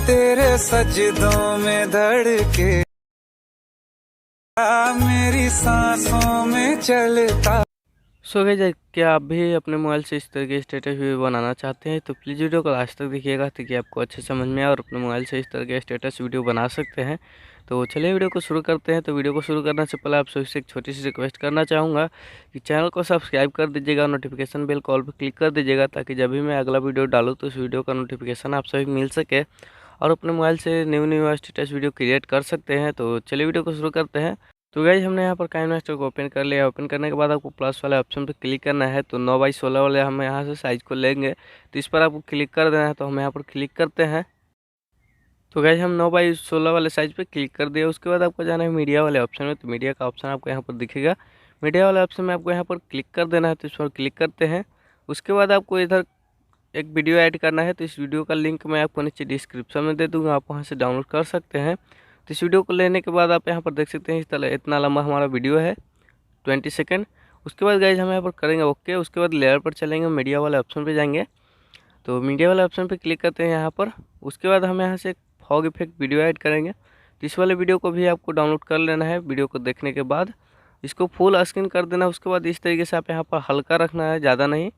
तेरे सजदों में धड़के मेरी सांसों में चलता। सो गाइस, क्या आप भी अपने मोबाइल से इस तरह के स्टेटस वीडियो बनाना चाहते हैं तो प्लीज़ वीडियो को लास्ट तक देखिएगा ताकि आपको अच्छे समझ में आए और अपने मोबाइल से इस तरह के स्टेटस वीडियो बना सकते हैं। तो चलिए वीडियो को शुरू करते हैं। तो वीडियो को शुरू करने से पहले आप सभी से एक छोटी सी रिक्वेस्ट करना चाहूँगा कि चैनल को सब्सक्राइब कर दीजिएगा, नोटिफिकेशन बेल कॉल पर क्लिक कर दीजिएगा ताकि जब भी मैं अगला वीडियो डालूँ तो उस वीडियो का नोटिफिकेशन आप सभी मिल सके और अपने मोबाइल से न्यू स्टेटस वीडियो क्रिएट कर सकते हैं। तो चलिए वीडियो को शुरू करते हैं। तो गाइस, हमने यहाँ पर काइनमास्टर को ओपन कर लिया। ओपन करने के बाद आपको प्लस वाले ऑप्शन पर क्लिक करना है। तो 9x16 वाले हम यहाँ से साइज़ को लेंगे तो इस पर आपको क्लिक कर देना है। तो हम यहाँ पर क्लिक करते हैं। तो गाइस, हम 9x16 वाले साइज़ पे क्लिक कर दिया। उसके बाद आपको जाना है मीडिया वाले ऑप्शन में। तो मीडिया का ऑप्शन आपको यहाँ पर दिखेगा। मीडिया वाले ऑप्शन में आपको यहाँ पर क्लिक कर देना है। तो इस पर क्लिक करते हैं। उसके बाद आपको इधर एक वीडियो ऐड करना है। तो इस वीडियो का लिंक मैं आपको नीचे डिस्क्रिप्शन में दे दूँगा, आप वहाँ से डाउनलोड कर सकते हैं। तो इस वीडियो को लेने के बाद आप यहाँ पर देख सकते हैं इस तरह इतना लंबा हमारा वीडियो है 20 सेकंड। उसके बाद गाइज हम यहाँ पर करेंगे ओके। उसके बाद लेयर पर चलेंगे, मीडिया वाले ऑप्शन पे जाएंगे। तो मीडिया वाले ऑप्शन पे क्लिक करते हैं यहाँ पर। उसके बाद हम यहाँ से एक फॉग इफेक्ट वीडियो ऐड करेंगे। तो इस वाले वीडियो को भी आपको डाउनलोड कर लेना है। वीडियो को देखने के बाद इसको फुल स्क्रीन कर देना। उसके बाद इस तरीके से आप यहाँ पर हल्का रखना है, ज़्यादा नहीं।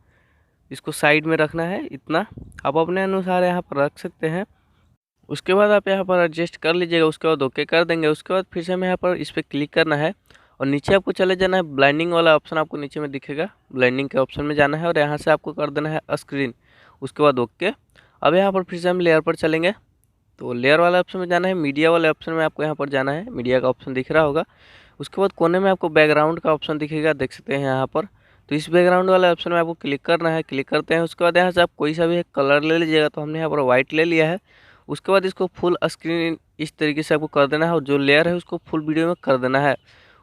इसको साइड में रखना है, इतना आप अपने अनुसार यहाँ पर रख सकते हैं। उसके बाद आप यहाँ पर एडजस्ट कर लीजिएगा। उसके बाद ओके कर देंगे। उसके बाद फिर से हमें यहाँ पर इस पर क्लिक करना है और नीचे आपको चले जाना है। ब्लाइंडिंग वाला ऑप्शन आपको नीचे में दिखेगा, ब्लाइंडिंग के ऑप्शन में जाना है और यहाँ से आपको कर देना है स्क्रीन। उसके बाद ओके। अब यहाँ पर फिर से हम लेयर पर चलेंगे। तो लेयर वाला ऑप्शन में जाना है, मीडिया वाले ऑप्शन में आपको यहाँ पर जाना है। मीडिया का ऑप्शन दिख रहा होगा। उसके बाद कोने में आपको बैकग्राउंड का ऑप्शन दिखेगा, देख सकते हैं यहाँ पर। तो इस बैकग्राउंड वाले ऑप्शन में आपको क्लिक करना है। क्लिक करते हैं। उसके बाद यहाँ से आप कोई सा भी एक कलर ले लीजिएगा। तो हमने यहाँ पर वाइट ले लिया है। उसके बाद इसको फुल स्क्रीन इस तरीके से आपको कर देना है और जो लेयर है उसको फुल वीडियो में कर देना है।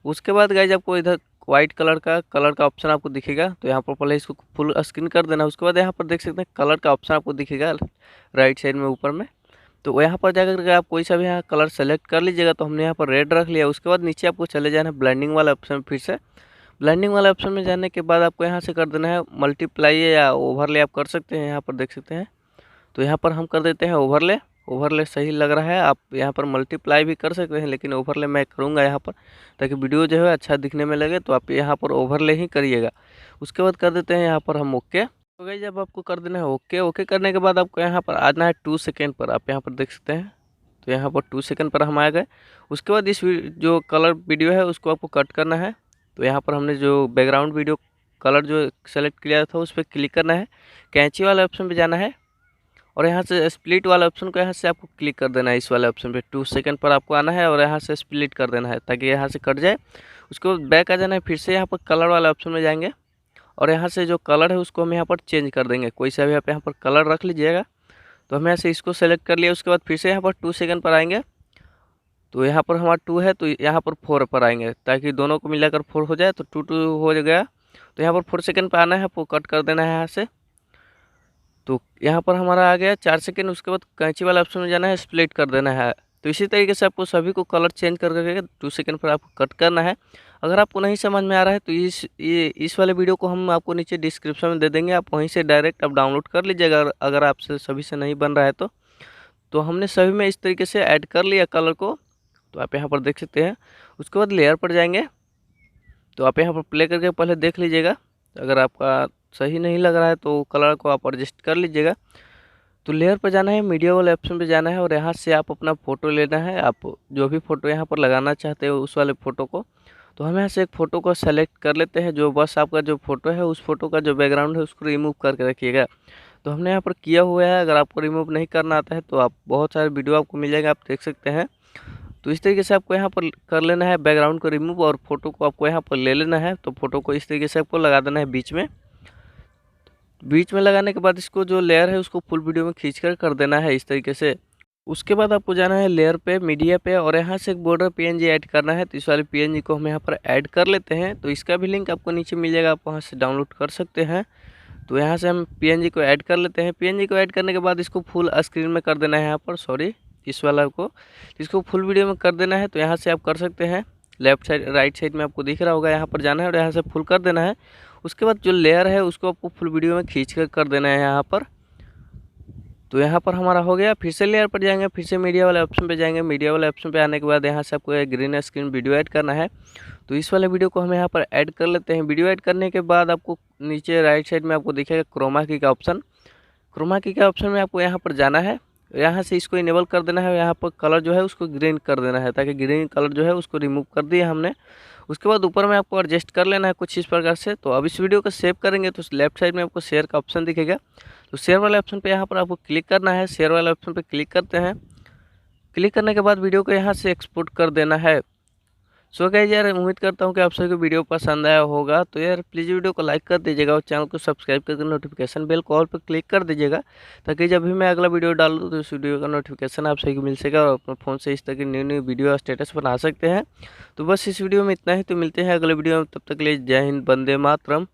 उसके बाद गाइज आपको इधर वाइट कलर का ऑप्शन आपको दिखेगा। तो यहाँ पर पहले इसको फुल स्क्रीन कर देना है। उसके बाद यहाँ पर देख सकते हैं कलर का ऑप्शन आपको दिखेगा राइट साइड में ऊपर में। तो यहाँ पर जाकर के आप कोई सा भी यहाँ कलर सेलेक्ट कर लीजिएगा। तो हमने यहाँ पर रेड रख लिया। उसके बाद नीचे आपको चले जाना है ब्लेंडिंग वाला ऑप्शन। फिर से ब्लेंडिंग वाला ऑप्शन में जाने के बाद आपको यहाँ से कर देना है मल्टीप्लाई या ओवरले आप कर सकते हैं। यहाँ पर देख सकते हैं। तो यहाँ पर हम कर देते हैं ओवरले। ओवरले सही लग रहा है। आप यहाँ पर मल्टीप्लाई भी कर सकते हैं लेकिन ओवरले मैं करूँगा यहाँ पर ताकि वीडियो जो है अच्छा दिखने में लगे। तो आप यहाँ पर ओवरले ही करिएगा। उसके बाद कर देते हैं यहाँ पर हम ओके। तो गाइस, जब आपको कर देना है ओके। ओके करने के बाद आपको यहाँ पर आना है 2 सेकेंड पर। आप यहाँ पर देख सकते हैं। तो यहाँ पर 2 सेकेंड पर हम आ गए। उसके बाद इस जो कलर वीडियो है उसको आपको कट करना है। तो यहाँ पर हमने जो बैकग्राउंड वीडियो कलर जो सेलेक्ट किया था उस पर क्लिक करना है। कैंची वाले ऑप्शन पे जाना है और यहाँ से स्प्लिट वाले ऑप्शन को यहाँ से आपको क्लिक कर देना है। इस वाले ऑप्शन पे 2 सेकंड पर आपको आना है और यहाँ से स्प्लिट कर देना है ताकि यहाँ से कट जाए। उसके बाद बैक आ जाना है। फिर से यहाँ पर कलर वाले ऑप्शन में जाएंगे और यहाँ से जो कलर है उसको हम यहाँ पर चेंज कर देंगे। कोई सा भी आप यहाँ पर कलर रख लीजिएगा। तो हम यहाँ से इसको सेलेक्ट कर लिया। उसके बाद फिर से यहाँ पर 2 सेकंड पर आएंगे। तो यहाँ पर हमारा 2 है तो यहाँ पर 4 पर आएंगे ताकि दोनों को मिलाकर 4 हो जाए। तो 2 हो गया। तो यहाँ पर 4 सेकंड पर आना है, आपको कट कर देना है यहाँ से। तो यहाँ पर हमारा आ गया 4 सेकंड। उसके बाद कैंची वाला ऑप्शन में जाना है, स्प्लिट कर देना है। तो इसी तरीके से आपको सभी को कलर चेंज कर करके 2 सेकंड पर आपको कट करना है। अगर आपको नहीं समझ में आ रहा है तो इस वाले वीडियो को हम आपको नीचे डिस्क्रिप्शन में दे देंगे, आप वहीं से डायरेक्ट आप डाउनलोड कर लीजिएगा अगर आपसे सभी से नहीं बन रहा है तो हमने सभी में इस तरीके से ऐड कर लिया कलर को। तो आप यहाँ पर देख सकते हैं। उसके बाद लेयर पर जाएंगे। तो आप यहाँ पर प्ले करके पहले देख लीजिएगा। अगर आपका सही नहीं लग रहा है तो कलर को आप एडजस्ट कर लीजिएगा। तो लेयर पर जाना है, मीडिया वाले ऑप्शन पे जाना है और यहाँ से आप अपना फ़ोटो लेना है। आप जो भी फ़ोटो यहाँ पर लगाना चाहते हो उस वाले फ़ोटो को। तो हम यहाँ से एक फ़ोटो को सेलेक्ट कर लेते हैं। जो बस आपका जो फ़ोटो है उस फ़ोटो का जो बैकग्राउंड है उसको रिमूव करके रखिएगा। तो हमने यहाँ पर किया हुआ है। अगर आपको रिमूव नहीं करना आता है तो आप बहुत सारे वीडियो आपको मिल जाएगा, आप देख सकते हैं। तो इस तरीके से आपको यहाँ पर कर लेना है बैकग्राउंड को रिमूव और फोटो को आपको यहाँ पर ले लेना है। तो फोटो को इस तरीके से आपको लगा देना है बीच में लगाने के बाद इसको जो लेयर है उसको फुल वीडियो में खींच कर देना है इस तरीके से। उसके बाद आपको जाना है लेयर पे, मीडिया पे और यहाँ से एक बॉर्डर पीएनजी ऐड करना है। तो इस वाले पीएनजी को हम यहाँ पर ऐड कर लेते हैं। तो इसका भी लिंक आपको नीचे मिल जाएगा, आप वहाँ से डाउनलोड कर सकते हैं। तो यहाँ से हम पीएनजी को ऐड कर लेते हैं। पीएनजी को ऐड करने के बाद इसको फुल स्क्रीन में कर देना है यहाँ पर, सॉरी इस वाला को इसको फुल वीडियो में कर देना है। तो यहाँ से आप कर सकते हैं। लेफ्ट साइड राइट साइड में आपको दिख रहा होगा, यहाँ पर जाना है और यहाँ से फुल कर देना है। उसके बाद जो लेयर है उसको आपको फुल वीडियो में खींच कर देना है यहाँ पर। तो यहाँ पर हमारा हो गया। फिर से लेयर पर जाएंगे, फिर से मीडिया वाले ऑप्शन पे जाएंगे। मीडिया वाले ऑप्शन पे आने के बाद यहाँ से आपको एक ग्रीन स्क्रीन वीडियो ऐड करना है। तो इस वाले वीडियो को हम यहाँ पर ऐड कर लेते हैं। वीडियो ऐड करने के बाद आपको नीचे राइट साइड में आपको दिखेगा क्रोमा की का ऑप्शन। क्रोमा की के ऑप्शन में आपको यहाँ पर जाना है, यहाँ से इसको इनेबल कर देना है। यहाँ पर कलर जो है उसको ग्रीन कर देना है, ताकि ग्रीन कलर जो है उसको रिमूव कर दिया हमने। उसके बाद ऊपर में आपको एडजस्ट कर लेना है कुछ इस प्रकार से। तो अब इस वीडियो को सेव करेंगे तो लेफ्ट साइड में आपको शेयर का ऑप्शन दिखेगा। तो शेयर वाले ऑप्शन पे यहाँ पर आपको क्लिक करना है। शेयर वाले ऑप्शन पे क्लिक करते हैं। क्लिक करने के बाद वीडियो को यहाँ से एक्सपोर्ट कर देना है। सो गाइस यार, उम्मीद करता हूँ कि आप सभी को वीडियो पसंद आया होगा। तो यार प्लीज़ वीडियो को लाइक कर दीजिएगा और चैनल को सब्सक्राइब करके नोटिफिकेशन बेल कॉल पर क्लिक कर दीजिएगा, ताकि जब भी मैं अगला वीडियो डालूँ तो उस वीडियो का नोटिफिकेशन आप सभी को मिल सकेगा और अपने फ़ोन से इस तरह की न्यू न्यू वीडियो स्टेटस बना सकते हैं। तो बस इस वीडियो में इतना ही। तो मिलते हैं अगले वीडियो में, तब तक के लिए जय हिंद, वंदे मातरम।